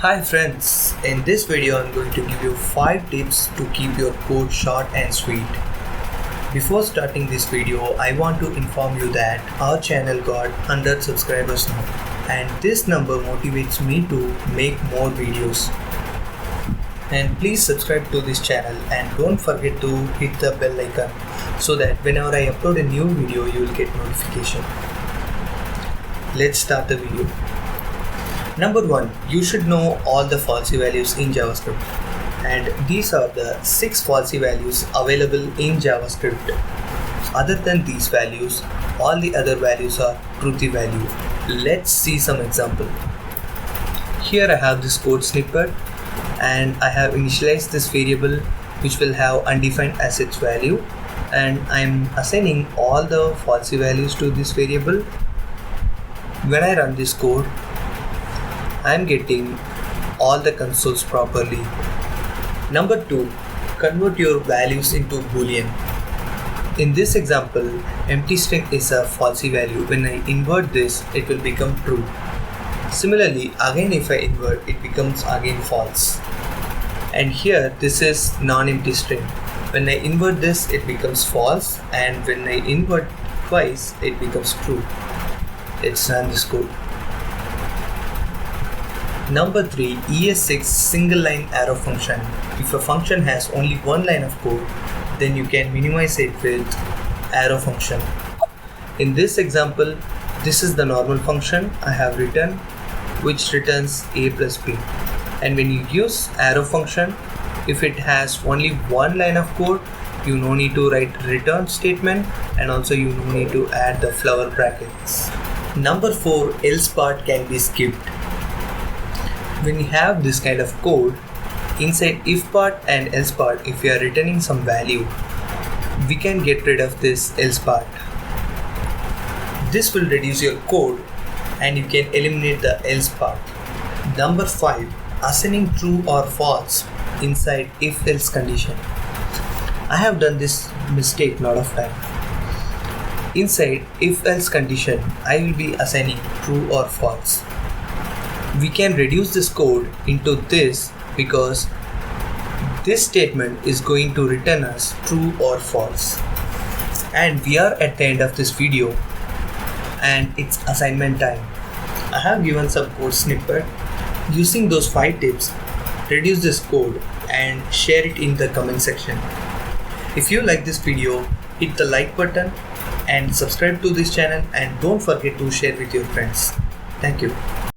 Hi friends, in this video I'm going to give you 5 tips to keep your code short and sweet. Before starting this video, I want to inform you that our channel got 100 subscribers now and this number motivates me to make more videos. And please subscribe to this channel and don't forget to hit the bell icon so that whenever I upload a new video you will get notification. Let's start the video. Number 1, you should know all the falsy values in JavaScript, and these are the 6 falsy values available in JavaScript. Other than these values, all the other values are truthy value. Let's see some example. Here I have this code snippet and I have initialized this variable which will have undefined assets value, and I'm assigning all the falsy values to this variable. When I run this code, I'm getting all the consoles properly. Number 2, convert your values into boolean. In this example, empty string is a falsy value. When I invert this, it will become true. Similarly, again if I invert, it becomes again false. And here this is non-empty string. When I invert this, it becomes false, and when I invert twice, it becomes true. Let's run this code. Number 3, ES6 single line arrow function. If a function has only one line of code, then you can minimize it with arrow function. In this example, this is the normal function I have written, which returns a plus b. And when you use arrow function, if it has only one line of code, you no need to write return statement, and also you no need to add the flower brackets. Number 4, else part can be skipped. When you have this kind of code, inside if part and else part, if you are returning some value, we can get rid of this else part. This will reduce your code and you can eliminate the else part. Number 5, assigning true or false inside if else condition. I have done this mistake a lot of time. Inside if else condition, I will be assigning true or false. We can reduce this code into this because this statement is going to return us true or false. And we are at the end of this video and it's assignment time. I have given some code snippet. Using those 5 tips, reduce this code and share it in the comment section. If you like this video, hit the like button and subscribe to this channel, and don't forget to share with your friends. Thank you.